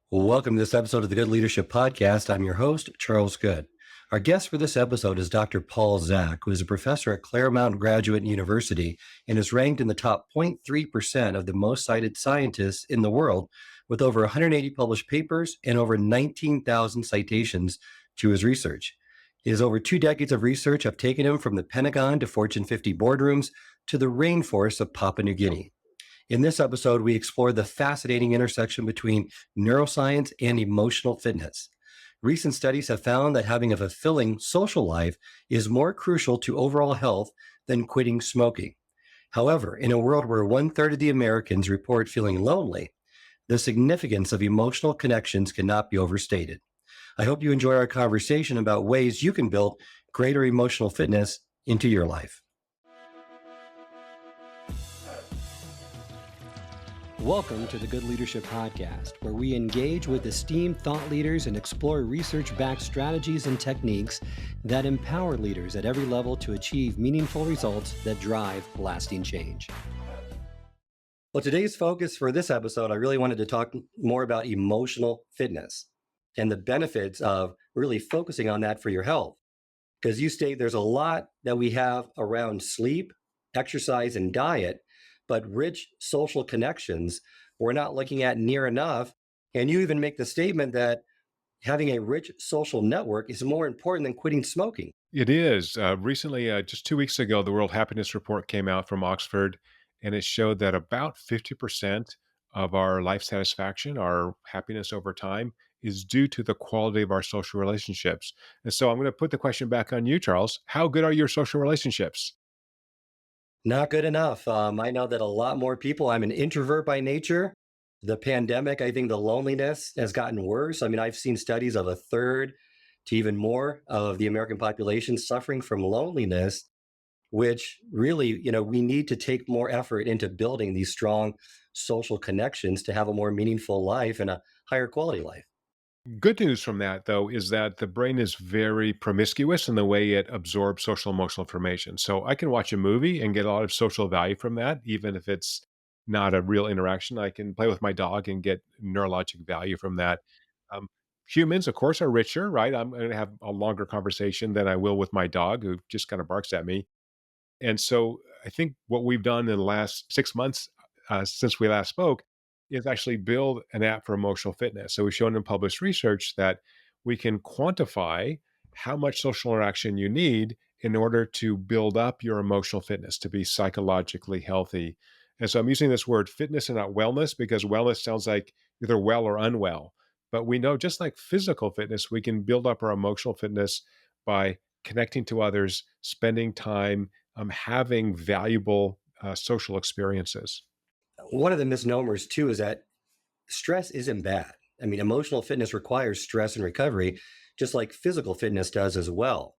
Welcome to this episode of the Good Leadership Podcast. I'm your host, Charles Good. Our guest for this episode is Dr. Paul Zak, who is a professor at Claremont Graduate University and is ranked in the top 0.3% of the most cited scientists in the world, with over 180 published papers and over 19,000 citations to his research. His over 2 decades of research have taken him from the Pentagon to Fortune 50 boardrooms to the rainforest of Papua New Guinea. In this episode, we explore the fascinating intersection between neuroscience and emotional fitness. Recent studies have found that having a fulfilling social life is more crucial to overall health than quitting smoking. However, in a world where 1/3 of the Americans report feeling lonely, the significance of emotional connections cannot be overstated. I hope you enjoy our conversation about ways you can build greater emotional fitness into your life. Welcome to the Good Leadership Podcast, where we engage with esteemed thought leaders and explore research-backed strategies and techniques that empower leaders at every level to achieve meaningful results that drive lasting change. Well, today's focus for this episode, I really wanted to talk more about emotional fitness and the benefits of really focusing on that for your health. Because you state there's a lot that we have around sleep, exercise, and diet, but rich social connections we're not looking at near enough. And you even make the statement that having a rich social network is more important than quitting smoking. It is. Recently, just 2 weeks ago, the World Happiness Report came out from Oxford, and it showed that about 50% of our life satisfaction, our happiness over time, is due to the quality of our social relationships. And so I'm going to put the question back on you, Charles. How good are your social relationships? Not good enough. I know that a lot more people, I'm an introvert by nature. The pandemic, I think the loneliness has gotten worse. I mean, I've seen studies of a third to even more of the American population suffering from loneliness, which really, we need to take more effort into building these strong social connections to have a more meaningful life and a higher quality life. Good news from that, though, is that the brain is very promiscuous in the way it absorbs social emotional information. So I can watch a movie and get a lot of social value from that, even if it's not a real interaction. I can play with my dog and get neurologic value from that. Um, Humans, of course, are richer, right? I'm going to have a longer conversation than I will with my dog, who just kind of barks at me. And so I think what we've done in the last 6 months since we last spoke is actually build an app for emotional fitness. So we've shown in published research that we can quantify how much social interaction you need in order to build up your emotional fitness to be psychologically healthy. And so I'm using this word fitness and not wellness because wellness sounds like either well or unwell. But we know just like physical fitness, we can build up our emotional fitness by connecting to others, spending time, having valuable social experiences. One of the misnomers, too, is that stress isn't bad. I mean, emotional fitness requires stress and recovery, just like physical fitness does as well.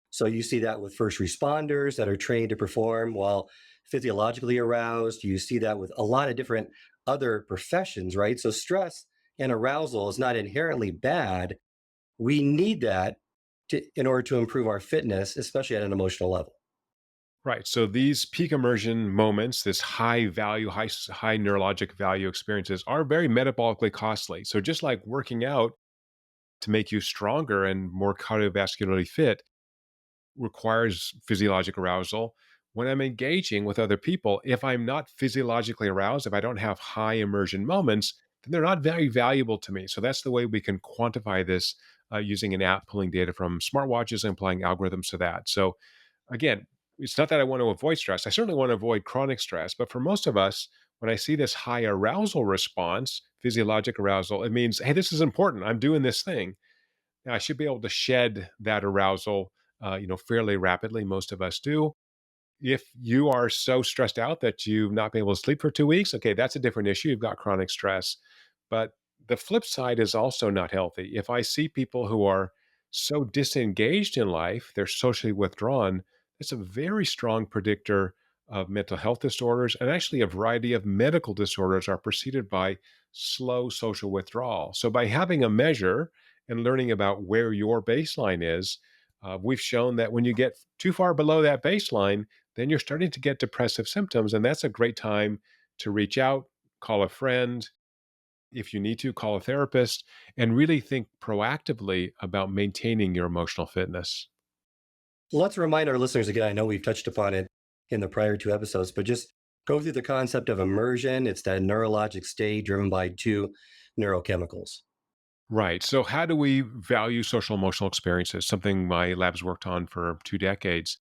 So you see that with first responders that are trained to perform while physiologically aroused. You see that with a lot of different other professions, right? So stress and arousal is not inherently bad. We need that in order to improve our fitness, especially at an emotional level. Right. So these peak immersion moments, this high value, high neurologic value experiences are very metabolically costly. So just like working out to make you stronger and more cardiovascularly fit requires physiologic arousal. When I'm engaging with other people, if I'm not physiologically aroused, if I don't have high immersion moments, then they're not very valuable to me. So that's the way we can quantify this using an app, pulling data from smartwatches and applying algorithms to that. So again, it's not that I want to avoid stress. I certainly want to avoid chronic stress. But for most of us, when I see this high arousal response, physiologic arousal, it means, hey, this is important. I'm doing this thing. Now, I should be able to shed that arousal, fairly rapidly. Most of us do. If you are so stressed out that you've not been able to sleep for 2 weeks, okay, that's a different issue. You've got chronic stress. But the flip side is also not healthy. If I see people who are so disengaged in life, they're socially withdrawn, it's a very strong predictor of mental health disorders. And actually, a variety of medical disorders are preceded by slow social withdrawal. So, by having a measure and learning about where your baseline is, we've shown that when you get too far below that baseline, then you're starting to get depressive symptoms. And that's a great time to reach out, call a friend, If you need to, call a therapist and really think proactively about maintaining your emotional fitness. Let's remind our listeners again. I know we've touched upon it in the prior two episodes, but just go through the concept of immersion. It's that neurologic state driven by two neurochemicals. Right. So, how do we value social emotional experiences? Something my lab's worked on for 2 decades.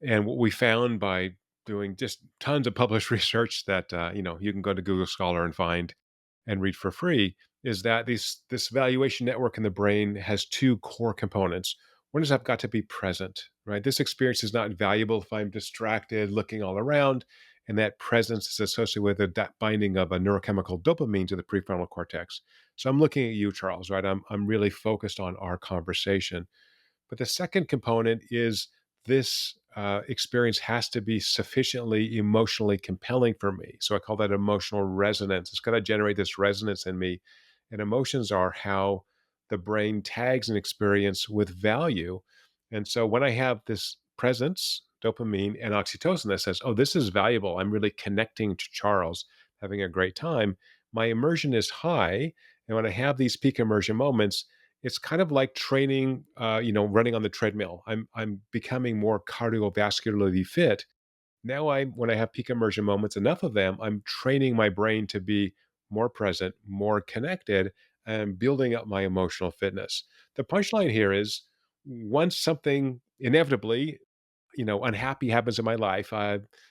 And what we found by doing just tons of published research that you can go to Google Scholar and find and read for free is that this valuation network in the brain has two core components. One is I've got to be present, right? This experience is not valuable if I'm distracted, looking all around, and that presence is associated with that binding of a neurochemical dopamine to the prefrontal cortex. So I'm looking at you, Charles, right? I'm really focused on our conversation. But the second component is this experience has to be sufficiently emotionally compelling for me. So I call that emotional resonance. It's got to generate this resonance in me. And emotions are how the brain tags an experience with value. And so when I have this presence, dopamine and oxytocin that says, oh, this is valuable, I'm really connecting to Charles, having a great time, my immersion is high. And when I have these peak immersion moments, it's kind of like training, running on the treadmill. I'm becoming more cardiovascularly fit. Now when I have peak immersion moments, enough of them, I'm training my brain to be more present, more connected, and building up my emotional fitness. The punchline here is once something inevitably unhappy happens in my life,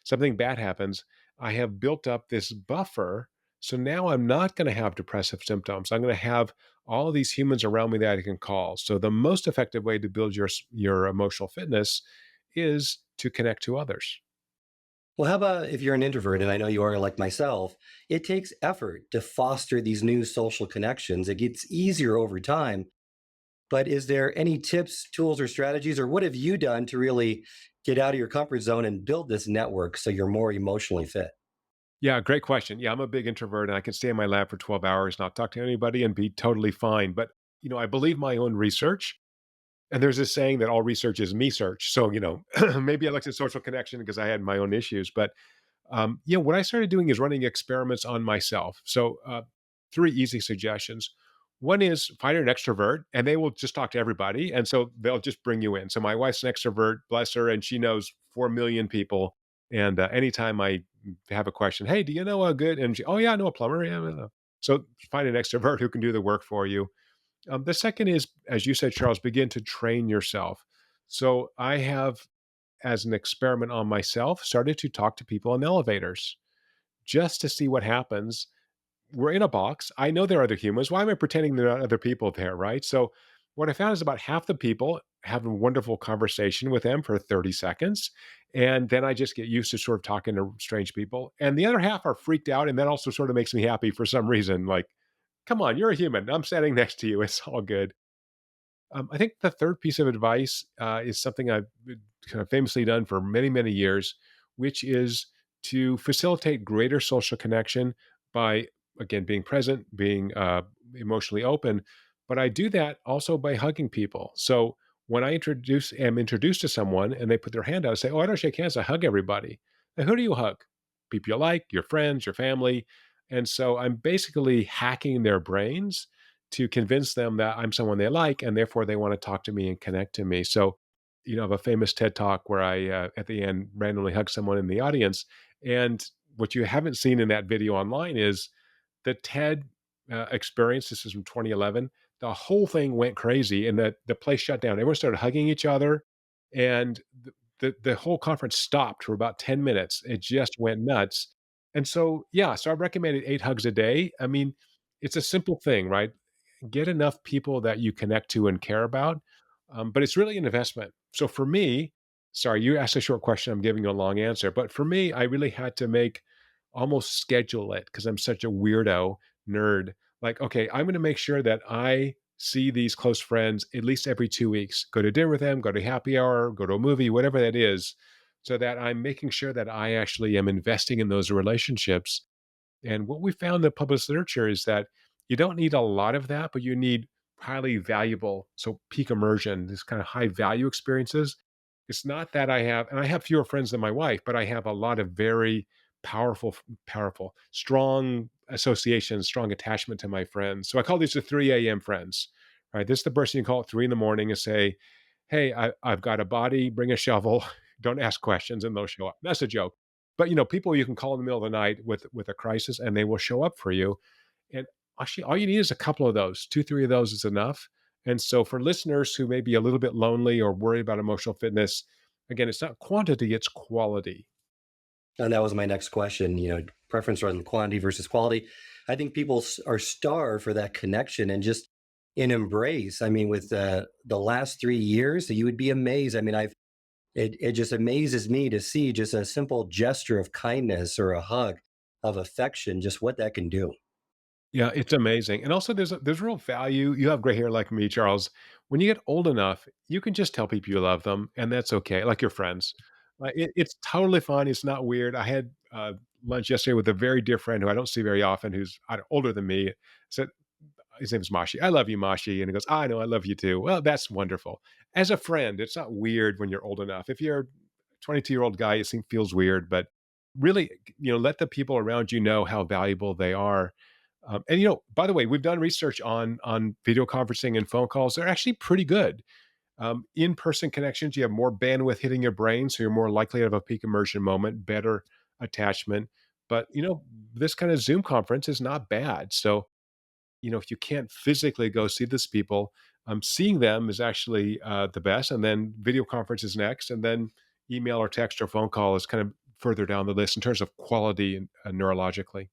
something bad happens, I have built up this buffer. So now I'm not going to have depressive symptoms. I'm going to have all of these humans around me that I can call. So the most effective way to build your emotional fitness is to connect to others. Well, how about if you're an introvert, and I know you are like myself, it takes effort to foster these new social connections. It gets easier over time. But is there any tips, tools, or strategies, or what have you done to really get out of your comfort zone and build this network so you're more emotionally fit? Yeah, great question. Yeah, I'm a big introvert and I can stay in my lab for 12 hours, not talk to anybody and be totally fine. But, I believe my own research. And there's this saying that all research is me search. So, maybe I like the social connection because I had my own issues. But what I started doing is running experiments on myself. So, three easy suggestions. One is find an extrovert and they will just talk to everybody. And so they'll just bring you in. So, my wife's an extrovert, bless her, and she knows 4 million people. And anytime I have a question, hey, do you know a good? And she, oh, yeah, I know a plumber. Yeah. I know." So, find an extrovert who can do the work for you. The second is, as you said, Charles, begin to train yourself. So, I have, as an experiment on myself, started to talk to people in elevators just to see what happens. We're in a box. I know there are other humans. Why am I pretending there are other people there, right? So, what I found is about half the people have a wonderful conversation with them for 30 seconds. And then I just get used to sort of talking to strange people. And the other half are freaked out. And that also sort of makes me happy for some reason. Like, come on, you're a human. I'm standing next to you. It's all good. I think the third piece of advice is something I've kind of famously done for many, many years, which is to facilitate greater social connection by, again, being present, being emotionally open. But I do that also by hugging people. So when am introduced to someone and they put their hand out, I say, "Oh, I don't shake hands. I hug everybody." Now, who do you hug? People you like, your friends, your family. And so I'm basically hacking their brains to convince them that I'm someone they like, and therefore they want to talk to me and connect to me. So, I have a famous TED talk where I, at the end, randomly hug someone in the audience. And what you haven't seen in that video online is the TED experience. This is from 2011. The whole thing went crazy, and the place shut down. Everyone started hugging each other, and the whole conference stopped for about 10 minutes. It just went nuts. And so, yeah, so I recommended 8 hugs a day. I mean, it's a simple thing, right? Get enough people that you connect to and care about. But it's really an investment. So for me, sorry, you asked a short question. I'm giving you a long answer. But for me, I really had to almost schedule it because I'm such a weirdo nerd. Like, okay, I'm going to make sure that I see these close friends at least every 2 weeks, go to dinner with them, go to happy hour, go to a movie, whatever that is, so that I'm making sure that I actually am investing in those relationships. And what we found in the published literature is that you don't need a lot of that, but you need highly valuable, so peak immersion, this kind of high value experiences. It's not that and I have fewer friends than my wife, but I have a lot of very powerful, strong, association, strong attachment to my friends. So I call these the 3 a.m. friends, right? This is the person you call at 3 in the morning and say, "Hey, I've got a body. Bring a shovel. Don't ask questions, and they'll show up." That's a joke, but people you can call in the middle of the night with a crisis, and they will show up for you. And actually, all you need is a couple of those. 2, 3 of those is enough. And so, for listeners who may be a little bit lonely or worried about emotional fitness, again, it's not quantity; it's quality. And that was my next question, preference on quantity versus quality. I think people are starved for that connection and just an embrace. I mean, with the last 3 years, you would be amazed. I mean, it just amazes me to see just a simple gesture of kindness or a hug of affection, just what that can do. Yeah, it's amazing. And also there's real value. You have gray hair like me, Charles. When you get old enough, you can just tell people you love them, and that's okay, like your friends. It's totally fine. It's not weird. I had lunch yesterday with a very dear friend who I don't see very often, who's I don't older than me. Said his name is Mashi. "I love you, Mashi." And he goes, "I know, I love you too." Well, that's wonderful. As a friend, it's not weird when you're old enough. If you're a 22-year-old guy, it feels weird, but really, let the people around you know how valuable they are. And by the way, we've done research on video conferencing and phone calls. They're actually pretty good. In-person connections, you have more bandwidth hitting your brain, so you're more likely to have a peak immersion moment, better attachment. But this kind of Zoom conference is not bad. So if you can't physically go see these people, seeing them is actually the best. And then video conference is next. And then email or text or phone call is kind of further down the list in terms of quality and neurologically.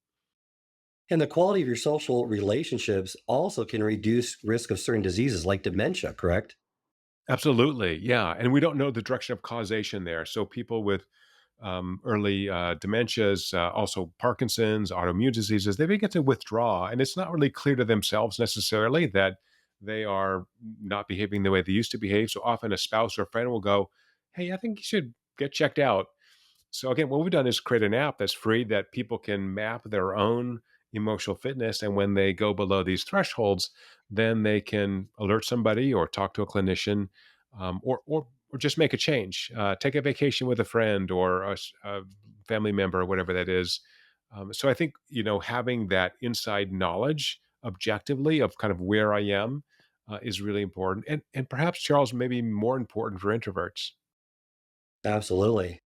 And the quality of your social relationships also can reduce risk of certain diseases like dementia, correct? Absolutely. Yeah. And we don't know the direction of causation there. So people with early dementias, also Parkinson's, autoimmune diseases, they begin to withdraw. And it's not really clear to themselves necessarily that they are not behaving the way they used to behave. So often a spouse or friend will go, "Hey, I think you should get checked out." So again, what we've done is create an app that's free that people can map their own emotional fitness. And when they go below these thresholds, then they can alert somebody or talk to a clinician, or just make a change, take a vacation with a friend or a family member or whatever that is. So I think having that inside knowledge objectively of kind of where I am is really important, and perhaps Charles, maybe more important for introverts. Absolutely.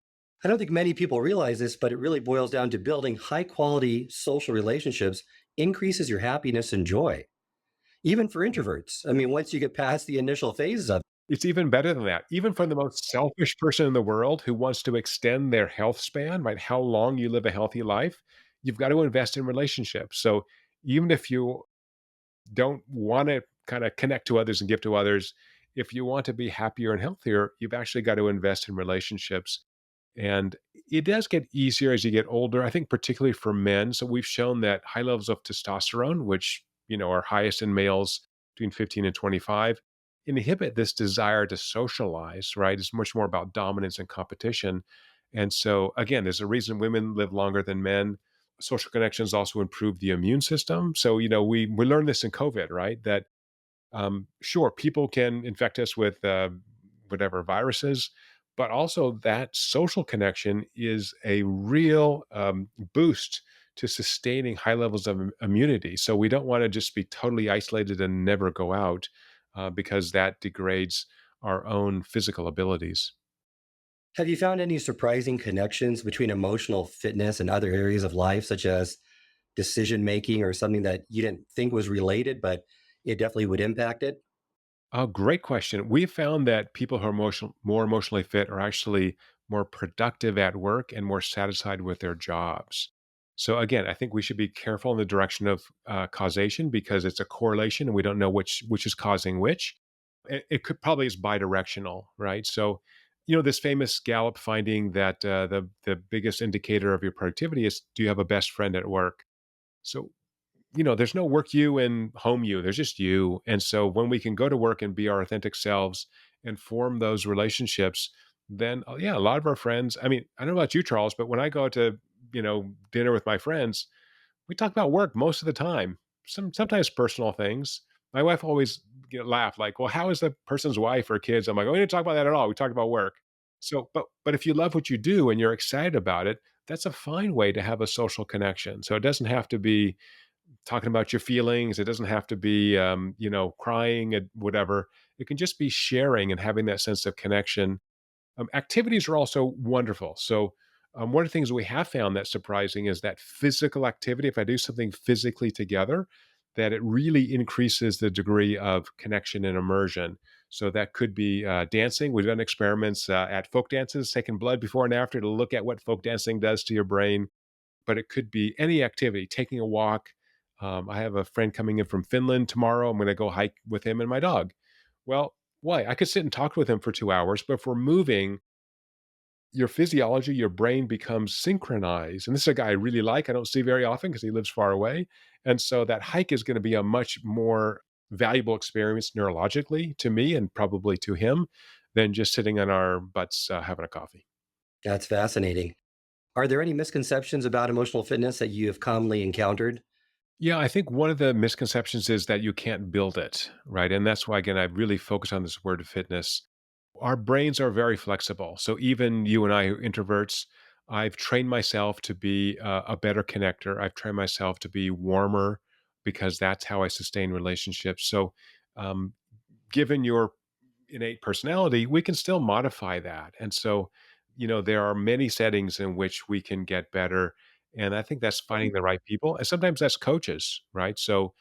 I don't think many people realize this, but it really boils down to building high quality social relationships increases your happiness and joy, even for introverts. I mean, once you get past the initial phases of It's even better than that. Even for the most selfish person in the world who wants to extend their health span, right? How long you live a healthy life, you've got to invest in relationships. So even if you don't want to kind of connect to others and give to others, if you want to be happier and healthier, you've actually got to invest in relationships. And it does get easier as you get older, I think, particularly for men. So we've shown that high levels of testosterone, which, are highest in males between 15 and 25, inhibit this desire to socialize, right? It's much more about dominance and competition. And so, again, there's a reason women live longer than men. Social connections also improve the immune system. So, we learned this in COVID, right? That sure, people can infect us with whatever viruses, but also that social connection is a real boost to sustaining high levels of immunity. So we don't want to just be totally isolated and never go out because that degrades our own physical abilities. have you found any surprising connections between emotional fitness and other areas of life, such as decision making or something that you didn't think was related, but it definitely would impact it? Oh, great question. We found that people who are more emotionally fit are actually more productive at work and more satisfied with their jobs. So again, I think we should be careful in the direction of causation because it's a correlation, and we don't know which is causing which. It could probably is bidirectional, right? So, this famous Gallup finding that the biggest indicator of your productivity is, do you have a best friend at work? So there's no work you and home you. There's just you. And so when we can go to work and be our authentic selves and form those relationships, then yeah, a lot of our friends. I mean, I don't know about you, Charles, but when I go to dinner with my friends, we talk about work most of the time. Sometimes personal things. My wife always laugh like, "Well, how is the person's wife or kids?" I'm like, "Oh, we didn't talk about that at all. We talked about work." So, but if you love what you do and you're excited about it, that's a fine way to have a social connection. So it doesn't have to be talking about your feelings. It doesn't have to be, crying and whatever. It can just be sharing and having that sense of connection. Activities are also wonderful. So, one of the things we have found that's surprising is that physical activity, if I do something physically together, that it really increases the degree of connection and immersion. So, that could be dancing. We've done experiments at folk dances, taking blood before and after to look at what folk dancing does to your brain, but it could be any activity, taking a walk. I have a friend coming in from Finland tomorrow. I'm going to go hike with him and my dog. Well, why? I could sit and talk with him for 2 hours, but if we're moving, your physiology, your brain becomes synchronized. And this is a guy I really like. I don't see very often because he lives far away. And so that hike is going to be a much more valuable experience neurologically to me and probably to him than just sitting on our butts having a coffee. That's fascinating. Are there any misconceptions about emotional fitness that you have commonly encountered? Yeah, I think one of the misconceptions is that you can't build it, right? And that's why, again, I really focus on this word fitness. Our brains are very flexible. So even you and I, who are introverts, I've trained myself to be a better connector. I've trained myself to be warmer because that's how I sustain relationships. So, um, given your innate personality, we can still modify that. And so, there are many settings in which we can get better. And I think that's finding the right people. And sometimes that's coaches, right? So,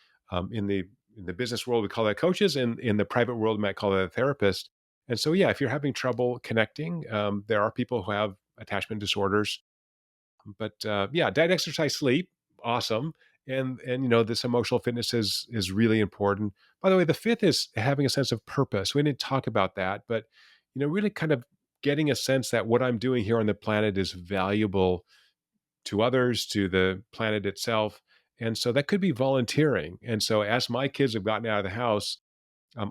in the business world, we call that coaches. In the private world, we might call that a therapist. And so, yeah, if you're having trouble connecting, there are people who have attachment disorders, but yeah, diet, exercise, sleep, awesome. And this emotional fitness is really important. By the way, the fifth is having a sense of purpose. We didn't talk about that, but really kind of getting a sense that what I'm doing here on the planet is valuable to others, to the planet itself. And so that could be volunteering. And so as my kids have gotten out of the house,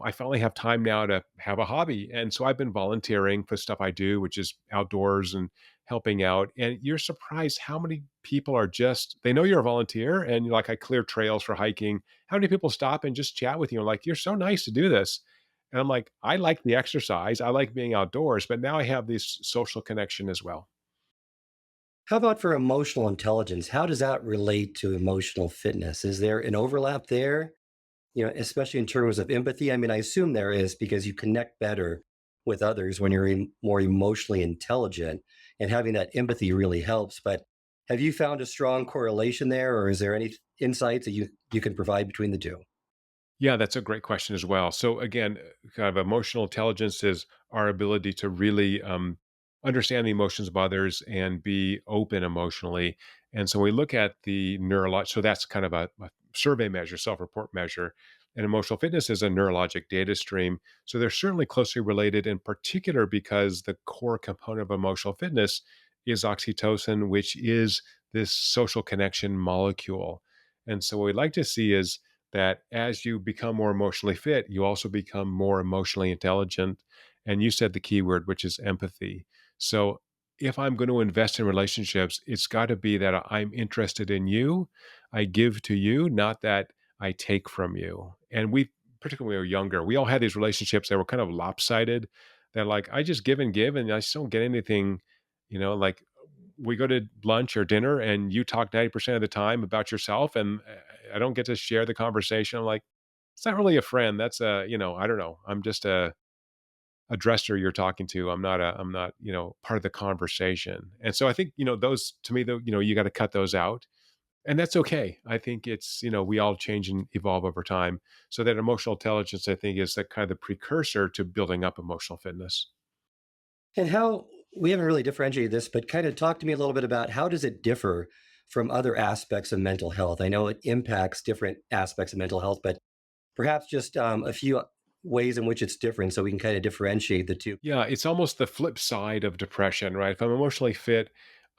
I finally have time now to have a hobby. And so I've been volunteering for stuff I do, which is outdoors and helping out. And you're surprised how many people are just, they know you're a volunteer and you're like, I clear trails for hiking. How many people stop and just chat with you and like, you're so nice to do this. And I'm like, I like the exercise. I like being outdoors, but now I have this social connection as well. How about for emotional intelligence? How does that relate to emotional fitness? Is there an overlap there? Especially in terms of empathy. I mean, I assume there is because you connect better with others when you're more emotionally intelligent, and having that empathy really helps. But have you found a strong correlation there, or is there any insights that you can provide between the two? Yeah, that's a great question as well. So again, kind of emotional intelligence is our ability to really understand the emotions of others and be open emotionally. And so we look at the neurologic. So that's kind of a survey measure, self-report measure. And emotional fitness is a neurologic data stream. So they're certainly closely related, in particular because the core component of emotional fitness is oxytocin, which is this social connection molecule. And so what we'd like to see is that as you become more emotionally fit, you also become more emotionally intelligent. And you said the key word, which is empathy. So if I'm going to invest in relationships, it's got to be that I'm interested in you. I give to you, not that I take from you. And we, particularly when we were younger, we all had these relationships that were kind of lopsided. That like I just give and give, and I just don't get anything. Like we go to lunch or dinner and you talk 90% of the time about yourself and I don't get to share the conversation. I'm like, it's not really a friend. That's I don't know. I'm just a dresser you're talking to. I'm not, part of the conversation. And so I think, those to me, though, you got to cut those out. And that's okay. I think it's, we all change and evolve over time. So that emotional intelligence, I think, is the kind of the precursor to building up emotional fitness. And how we haven't really differentiated this, but kind of talk to me a little bit about how does it differ from other aspects of mental health? I know it impacts different aspects of mental health, but perhaps just a few ways in which it's different so we can kind of differentiate the two. Yeah, it's almost the flip side of depression, right? If I'm emotionally fit,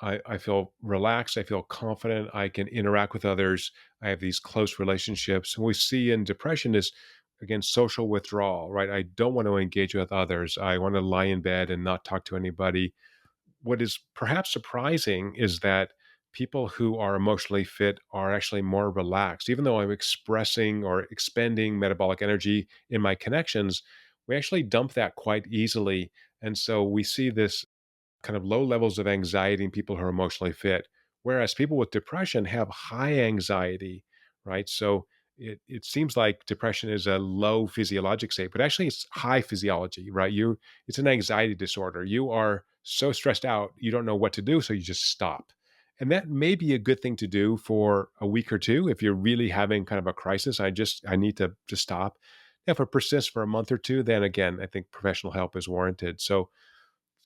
I feel relaxed, I feel confident, I can interact with others, I have these close relationships. What we see in depression is, again, social withdrawal, right? I don't want to engage with others. I want to lie in bed and not talk to anybody. What is perhaps surprising is that people who are emotionally fit are actually more relaxed. Even though I'm expressing or expending metabolic energy in my connections, we actually dump that quite easily. And so we see this kind of low levels of anxiety in people who are emotionally fit, whereas people with depression have high anxiety, right? So it seems like depression is a low physiologic state, but actually it's high physiology, right? It's an anxiety disorder. You are so stressed out, you don't know what to do, so you just stop. And that may be a good thing to do for a week or two if you're really having kind of a crisis. I need to just stop. If it persists for a month or two, then again, I think professional help is warranted. So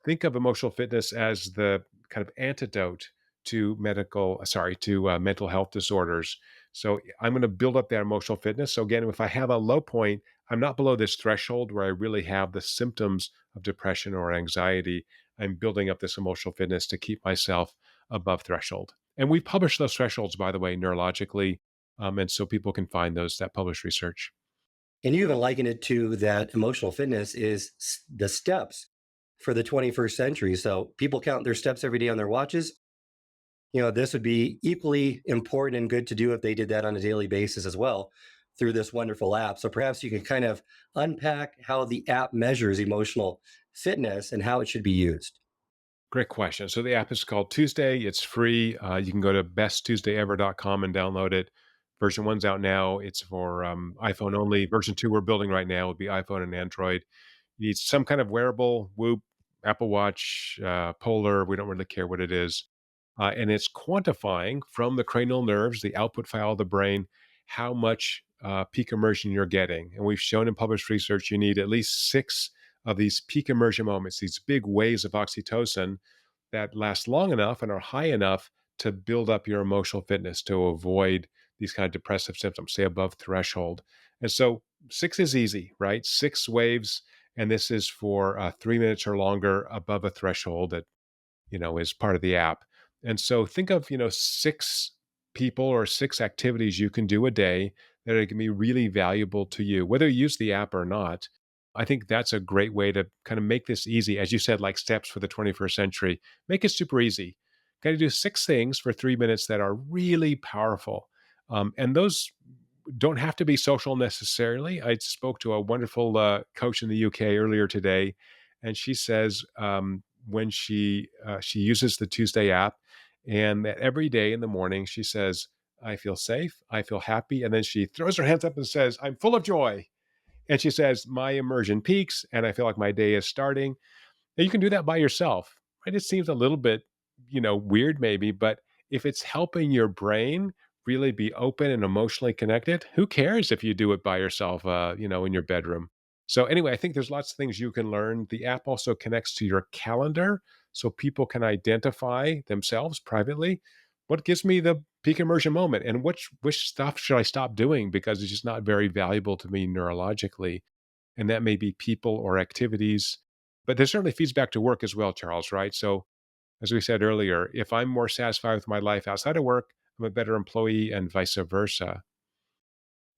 think of emotional fitness as the kind of antidote to mental health disorders. So I'm going to build up that emotional fitness. So again, if I have a low point, I'm not below this threshold where I really have the symptoms of depression or anxiety. I'm building up this emotional fitness to keep myself above threshold. And we publish those thresholds, by the way, neurologically, and so people can find that published research. And you even liken it to that emotional fitness is the steps for the 21st century. So people count their steps every day on their watches. This would be equally important and good to do if they did that on a daily basis as well through this wonderful app. So perhaps you can kind of unpack how the app measures emotional fitness and how it should be used. Great question. So the app is called Tuesday. It's free. You can go to besttuesdayever.com and download it. Version one's out now. It's for iPhone only. Version two we're building right now would be iPhone and Android. You need some kind of wearable, Whoop, Apple Watch, Polar. We don't really care what it is. And it's quantifying from the cranial nerves, the output file of the brain, how much peak immersion you're getting. And we've shown in published research you need at least six of these peak immersion moments, these big waves of oxytocin that last long enough and are high enough to build up your emotional fitness to avoid these kind of depressive symptoms, stay above threshold. And so six is easy, right? Six waves. And this is for 3 minutes or longer above a threshold that is part of the app. And so think of, six people or six activities you can do a day that are going to be really valuable to you, whether you use the app or not. I think that's a great way to kind of make this easy. As you said, like steps for the 21st century, make it super easy. Got to do six things for 3 minutes that are really powerful. And those don't have to be social necessarily. I spoke to a wonderful coach in the UK earlier today, and she says when she uses the Tuesday app, and that every day in the morning she says, "I feel safe, I feel happy," and then she throws her hands up and says, "I'm full of joy." And she says, "My immersion peaks, and I feel like my day is starting." Now you can do that by yourself, right? It seems a little bit, weird maybe, but if it's helping your brain really be open and emotionally connected, who cares if you do it by yourself, in your bedroom? So anyway, I think there's lots of things you can learn. The app also connects to your calendar so people can identify themselves privately. What gives me the peak immersion moment and which stuff should I stop doing because it's just not very valuable to me neurologically? And that may be people or activities. But there certainly feeds back to work as well, Charles, right? So, as we said earlier, if I'm more satisfied with my life outside of work, I'm a better employee and vice versa.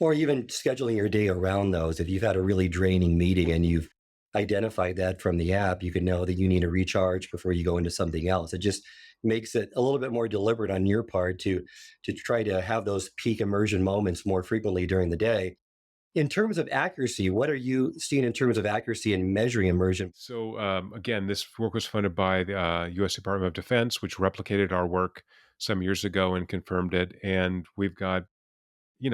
Or even scheduling your day around those. If you've had a really draining meeting and you've identified that from the app, you can know that you need to recharge before you go into something else. It just makes it a little bit more deliberate on your part to try to have those peak immersion moments more frequently during the day. In terms of accuracy, what are you seeing in terms of accuracy in measuring immersion? So, again, this work was funded by the U.S. Department of Defense, which replicated our work some years ago and confirmed it. And we've got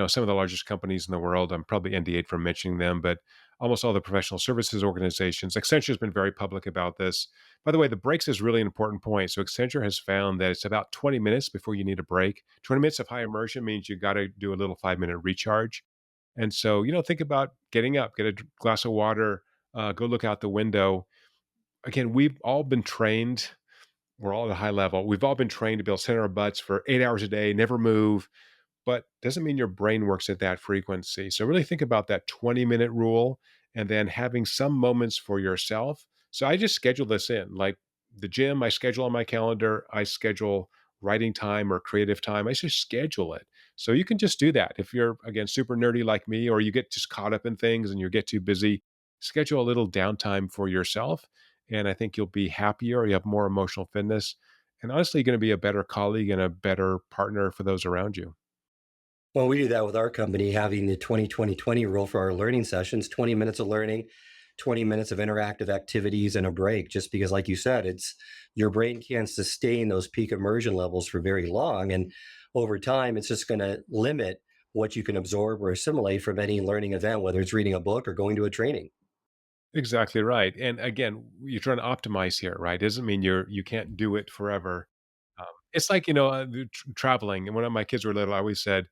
some of the largest companies in the world. I'm probably NDA'd from mentioning them, but almost all the professional services organizations. Accenture has been very public about this. By the way, the breaks is really an important point. So Accenture has found that it's about 20 minutes before you need a break. 20 minutes of high immersion means you got to do a little 5-minute recharge. And so, think about getting up, get a glass of water, go look out the window. Again, we've all been trained. We're all at a high level. We've all been trained to be able to sit on our butts for 8 hours a day, never move, but doesn't mean your brain works at that frequency. So really think about that 20-minute rule and then having some moments for yourself. So I just schedule this in. Like the gym, I schedule on my calendar, I schedule writing time or creative time. I just schedule it. So you can just do that. If you're again super nerdy like me or you get just caught up in things and you get too busy, schedule a little downtime for yourself and I think you'll be happier, you have more emotional fitness and honestly you're going to be a better colleague and a better partner for those around you. Well, we do that with our company, having the 20-20-20 rule for our learning sessions, 20 minutes of learning, 20 minutes of interactive activities and a break, just because, like you said, it's your brain can't sustain those peak immersion levels for very long. And over time, it's just going to limit what you can absorb or assimilate from any learning event, whether it's reading a book or going to a training. Exactly right. And again, you're trying to optimize here, right? Doesn't mean you can't do it forever. It's like traveling. And when my kids were little, I always said,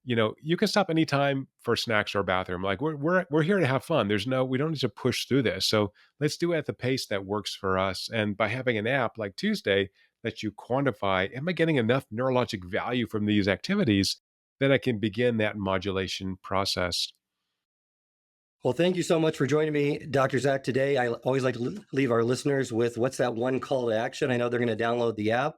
you can stop anytime for snacks or bathroom. Like we're here to have fun. We don't need to push through this. So let's do it at the pace that works for us. And by having an app like Tuesday that you quantify, am I getting enough neurologic value from these activities that I can begin that modulation process? Well, thank you so much for joining me, Dr. Zach, today. I always like to leave our listeners with what's that one call to action? I know they're going to download the app,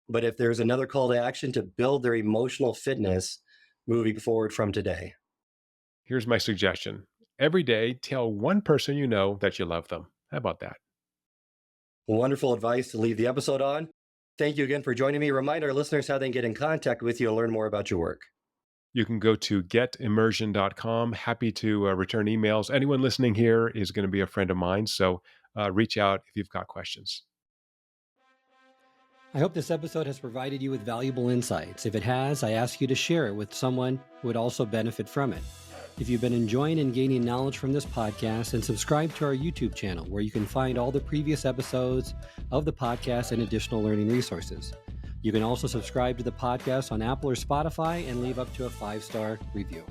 but if there's another call to action to build their emotional fitness moving forward from today. Here's my suggestion. Every day, tell one person you know that you love them. How about that? Wonderful advice to leave the episode on. Thank you again for joining me. Remind our listeners how they can get in contact with you and learn more about your work. You can go to getimmersion.com. Happy to return emails. Anyone listening here is going to be a friend of mine. So reach out if you've got questions. I hope this episode has provided you with valuable insights. If it has, I ask you to share it with someone who would also benefit from it. If you've been enjoying and gaining knowledge from this podcast, then subscribe to our YouTube channel where you can find all the previous episodes of the podcast and additional learning resources. You can also subscribe to the podcast on Apple or Spotify and leave up to a 5-star review.